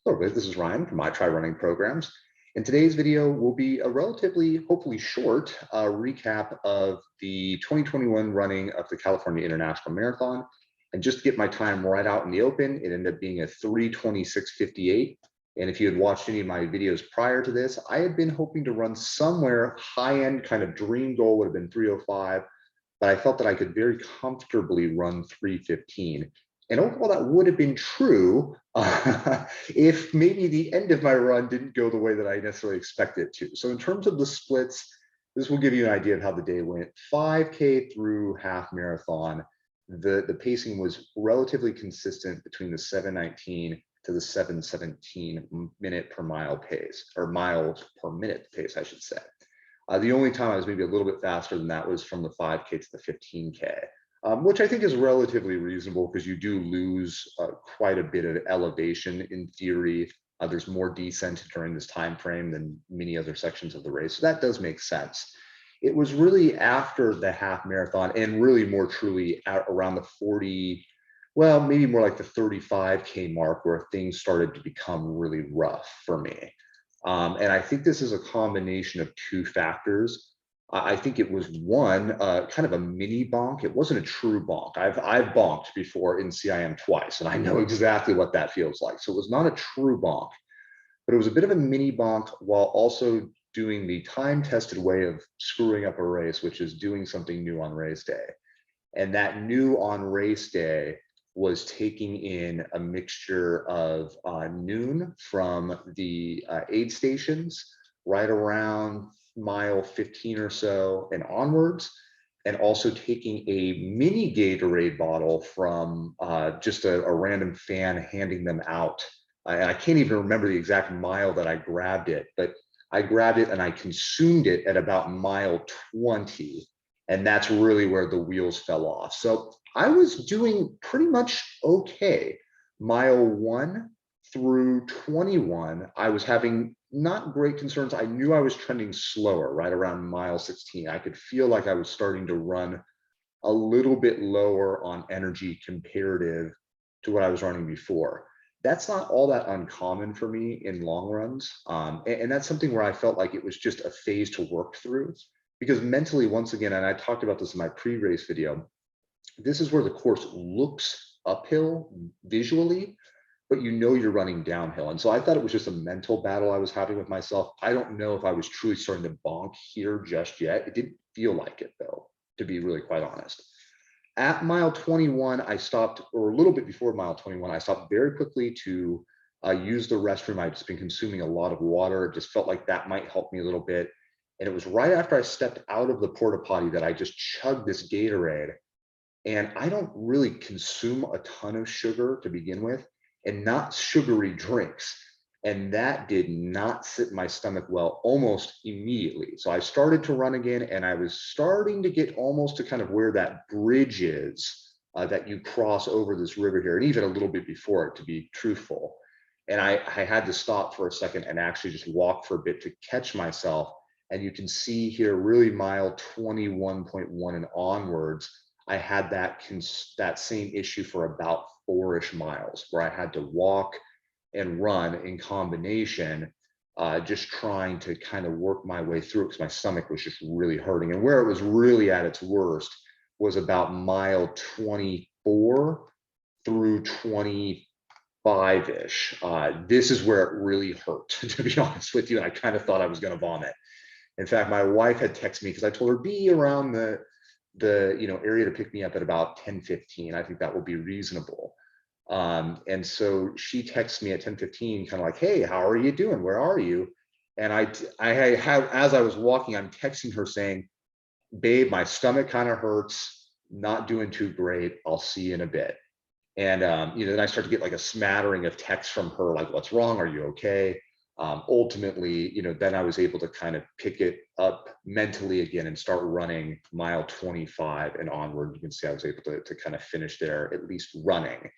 Hello, everybody. This is Ryan from I Try Running Programs. And today's video will be a relatively, hopefully short recap of the 2021 running of the California International Marathon. And just to get my time right out in the open, it ended up being a 3:26:58. And if you had watched any of my videos prior to this, I had been hoping to run somewhere high-end, kind of dream goal would have been 3:05, but I felt that I could very comfortably run 3:15. And overall, that would have been true if maybe the end of my run didn't go the way that I necessarily expected it to. So in terms of the splits, this will give you an idea of how the day went. 5K through half marathon, the pacing was relatively consistent between the 7:19 to the 7:17 minute per mile pace, or miles per minute pace, I should say. The only time I was maybe a little bit faster than that was from the 5K to the 15K. Which I think is relatively reasonable because you do lose quite a bit of elevation in theory. There's more descent during this time frame than many other sections of the race. So that does make sense. It was really after the half marathon and really more truly around the 40, well, maybe more like the 35K mark where things started to become really rough for me. And I think this is a combination of two factors. I think it was one kind of a mini bonk. It wasn't a true bonk. I've bonked before in CIM twice, and I know exactly what that feels like. So it was not a true bonk, but it was a bit of a mini bonk while also doing the time-tested way of screwing up a race, which is doing something new on race day. And that new on race day was taking in a mixture of noon from the aid stations right around mile 15 or so and onwards, and also taking a mini Gatorade bottle from just a random fan handing them out. And I can't even remember the exact mile that I grabbed it, but I grabbed it and I consumed it at about mile 20. And that's really where the wheels fell off. So I was doing pretty much okay. Mile 1 through 21, I was having not great concerns. I knew I was trending slower right around mile 16. I could feel like I was starting to run a little bit lower on energy comparative to what I was running before. That's not all that uncommon for me in long runs. And that's something where I felt like it was just a phase to work through, because mentally, once again, and I talked about this in my pre-race video, this is where the course looks uphill visually, but you know you're running downhill. And so I thought it was just a mental battle I was having with myself. I don't know if I was truly starting to bonk here just yet. It didn't feel like it, though, to be really quite honest. At mile 21, I stopped, or a little bit before mile 21, I stopped very quickly to use the restroom. I'd just been consuming a lot of water. It just felt like that might help me a little bit. And it was right after I stepped out of the porta potty that I just chugged this Gatorade. And I don't really consume a ton of sugar to begin with, and not sugary drinks. And that did not sit in my stomach well almost immediately. So I started to run again, and I was starting to get almost to kind of where that bridge is that you cross over this river here, and even a little bit before it, to be truthful. And I had to stop for a second and actually just walk for a bit to catch myself. And you can see here, really mile 21.1 and onwards, I had that same issue for about 4-ish miles, where I had to walk and run in combination, just trying to kind of work my way through it because my stomach was just really hurting. And where it was really at its worst was about mile 24 through 25-ish. This is where it really hurt, to be honest with you. And I kind of thought I was going to vomit. In fact, my wife had texted me because I told her be around the area to pick me up at about 10:15. I think that will be reasonable. And so she texts me at 10:15, kind of like, hey, how are you doing? Where are you? And I have, as I was walking, I'm texting her saying, babe, my stomach kind of hurts, not doing too great. I'll see you in a bit. And then I start to get like a smattering of texts from her, like, what's wrong? Are you okay? Ultimately, then I was able to kind of pick it up mentally again and start running mile 25 and onward. You can see I was able to kind of finish there, at least running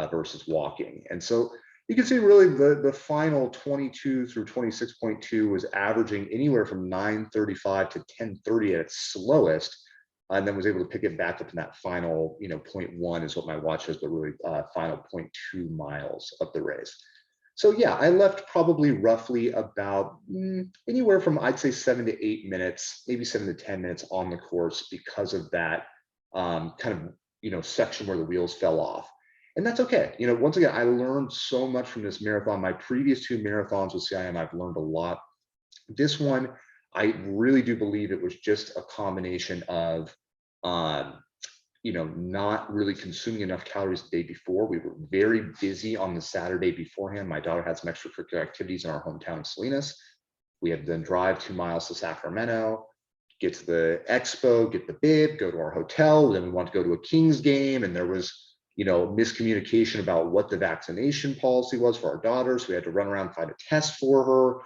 versus walking. And so you can see really the final 22 through 26.2 was averaging anywhere from 9:35 to 10:30 at its slowest, and then was able to pick it back up in that final, 0.1 is what my watch says, but really final 0.2 miles of the race. So yeah, I left probably roughly about anywhere from, I'd say, 7 to 8 minutes, maybe 7 to 10 minutes on the course because of that kind of, section where the wheels fell off. And that's okay. Once again, I learned so much from this marathon. My previous two marathons with CIM, I've learned a lot. This one, I really do believe it was just a combination of um, not really consuming enough calories the day before. We were very busy on the Saturday beforehand. My daughter had some extracurricular activities in our hometown of Salinas. We had to then drive 2 miles to Sacramento, get to the expo, get the bib, go to our hotel. Then we wanted to go to a Kings game, and there was, miscommunication about what the vaccination policy was for our daughter. So we had to run around and find a test for her.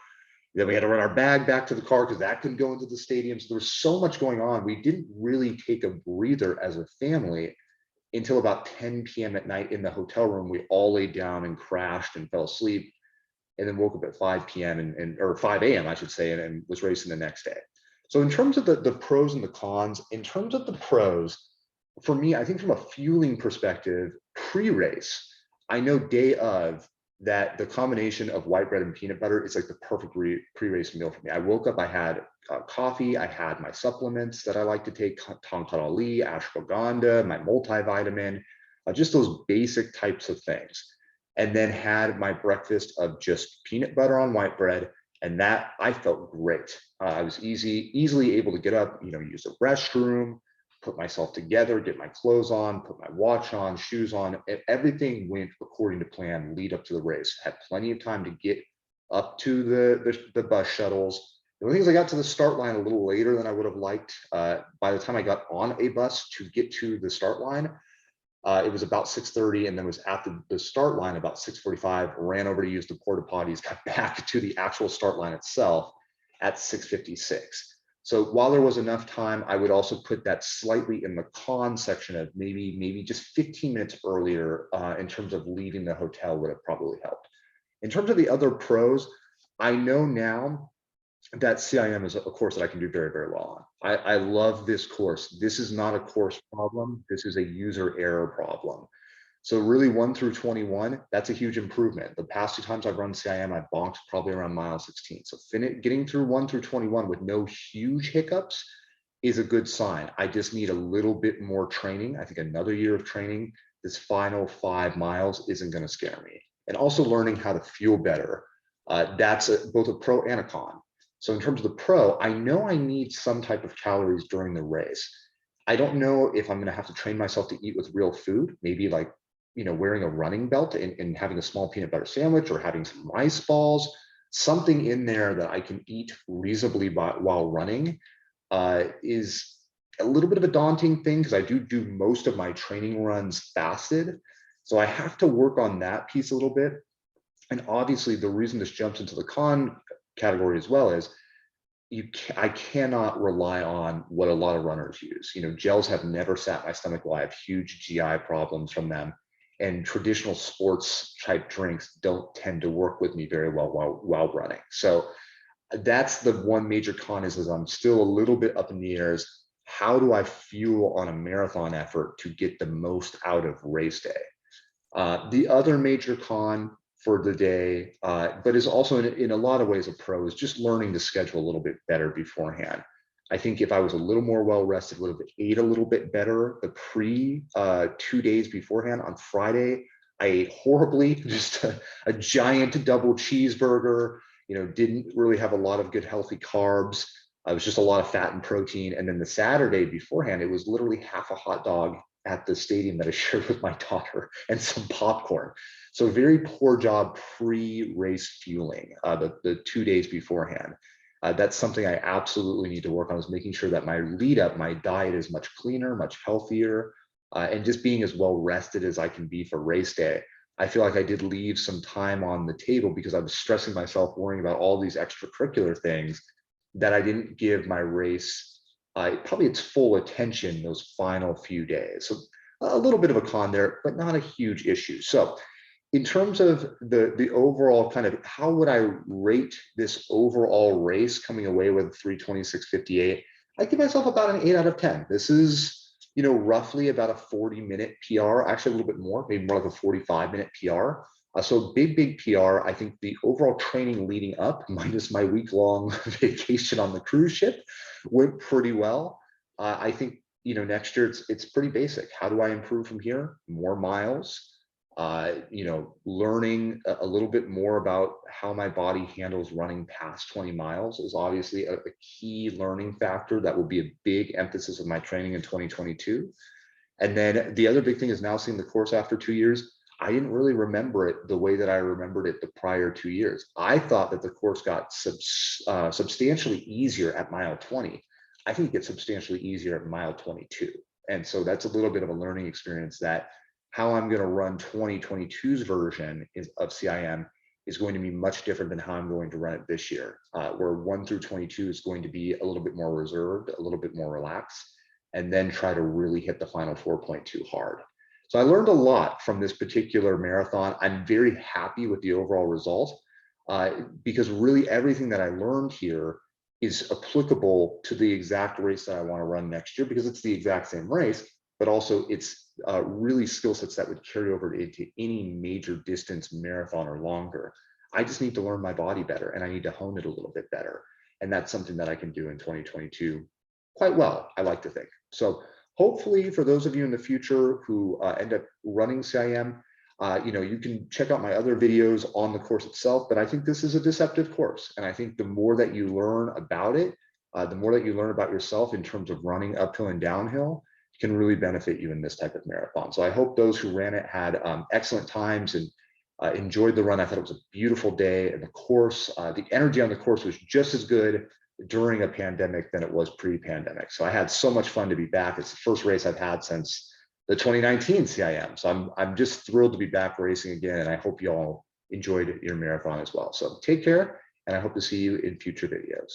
Then we had to run our bag back to the car because that couldn't go into the stadium. So there was so much going on. We didn't really take a breather as a family until about 10 p.m. at night in the hotel room. We all laid down and crashed and fell asleep, and then woke up at 5 p.m. or 5 a.m. I should say, and was racing the next day. So in terms of the pros and the cons, in terms of the pros, for me, I think from a fueling perspective, pre-race, I know day of, that the combination of white bread and peanut butter is like the perfect pre-race meal for me. I woke up, I had coffee, I had my supplements that I like to take, Tongkat Ali, ashwagandha, my multivitamin, just those basic types of things. And then had my breakfast of just peanut butter on white bread, and that I felt great. I was easily able to get up, use the restroom, put myself together, get my clothes on, put my watch on, shoes on. Everything went according to plan lead up to the race. Had plenty of time to get up to the bus shuttles. The only thing is I got to the start line a little later than I would have liked. By the time I got on a bus to get to the start line, it was about 6:30, and then was at the start line about 6:45, ran over to use the porta potties, got back to the actual start line itself at 6:56. So while there was enough time, I would also put that slightly in the con section of maybe just 15 minutes earlier in terms of leaving the hotel would have probably helped. In terms of the other pros, I know now that CIM is a course that I can do very, very well on. I love this course. This is not a course problem. This is a user error problem. So really 1 through 21, that's a huge improvement. The past 2 times I've run CIM, I've bonked probably around mile 16. So getting through 1 through 21 with no huge hiccups is a good sign. I just need a little bit more training. I think another year of training, this final 5 miles isn't gonna scare me. And also learning how to fuel better. That's both a pro and a con. So in terms of the pro, I know I need some type of calories during the race. I don't know if I'm gonna have to train myself to eat with real food, maybe like wearing a running belt and having a small peanut butter sandwich, or having some rice balls, something in there that I can eat reasonably while running is a little bit of a daunting thing, because I do most of my training runs fasted. So I have to work on that piece a little bit. And obviously the reason this jumps into the con category as well is I cannot rely on what a lot of runners use. Gels have never sat my stomach well. I have huge GI problems from them. And traditional sports type drinks don't tend to work with me very well while running. So that's the one major con is I'm still a little bit up in the air is how do I fuel on a marathon effort to get the most out of race day? The other major con for the day, but is also in a lot of ways a pro, is just learning to schedule a little bit better beforehand. I think if I was a little more well rested, would have ate a little bit better the 2 days beforehand. On Friday, I ate horribly, just a giant double cheeseburger, didn't really have a lot of good healthy carbs. It was just a lot of fat and protein. And then the Saturday beforehand, it was literally half a hot dog at the stadium that I shared with my daughter and some popcorn. So very poor job pre-race fueling the 2 days beforehand. That's something I absolutely need to work on, is making sure that my lead up, my diet is much cleaner, much healthier, and just being as well rested as I can be for race day. I feel like I did leave some time on the table because I was stressing myself, worrying about all these extracurricular things that I didn't give my race probably its full attention those final few days. So a little bit of a con there, but not a huge issue. So in terms of the overall kind of how would I rate this overall race coming away with 3:26:58, I give myself about an 8 out of 10. This is, roughly about a 40-minute PR, actually a little bit more, maybe more like a 45-minute PR. So big PR. I think the overall training leading up, minus my week-long vacation on the cruise ship, went pretty well. I think, next year it's pretty basic. How do I improve from here? More miles, learning a little bit more about how my body handles running past 20 miles is obviously a key learning factor that will be a big emphasis of my training in 2022. And then the other big thing is now seeing the course after 2 years. I didn't really remember it the way that I remembered it the prior 2 years. I thought that the course got substantially easier at mile 20. I think it gets substantially easier at mile 22. And so that's a little bit of a learning experience that how I'm going to run 2022's version of CIM is going to be much different than how I'm going to run it this year, where 1 through 22 is going to be a little bit more reserved, a little bit more relaxed, and then try to really hit the final 4.2 hard. So I learned a lot from this particular marathon. I'm very happy with the overall result because really everything that I learned here is applicable to the exact race that I want to run next year, because it's the exact same race, but also it's really skill sets that would carry over into any major distance marathon or longer. I just need to learn my body better and I need to hone it a little bit better. And that's something that I can do in 2022 quite well, I like to think. So hopefully for those of you in the future who end up running CIM, you can check out my other videos on the course itself, but I think this is a deceptive course. And I think the more that you learn about it, the more that you learn about yourself in terms of running uphill and downhill, can really benefit you in this type of marathon. So I hope those who ran it had excellent times and enjoyed the run. I thought it was a beautiful day, and the course, the energy on the course was just as good during a pandemic than it was pre-pandemic. So I had so much fun to be back. It's the first race I've had since the 2019 CIM. So I'm just thrilled to be back racing again, and I hope you all enjoyed your marathon as well. So take care, and I hope to see you in future videos.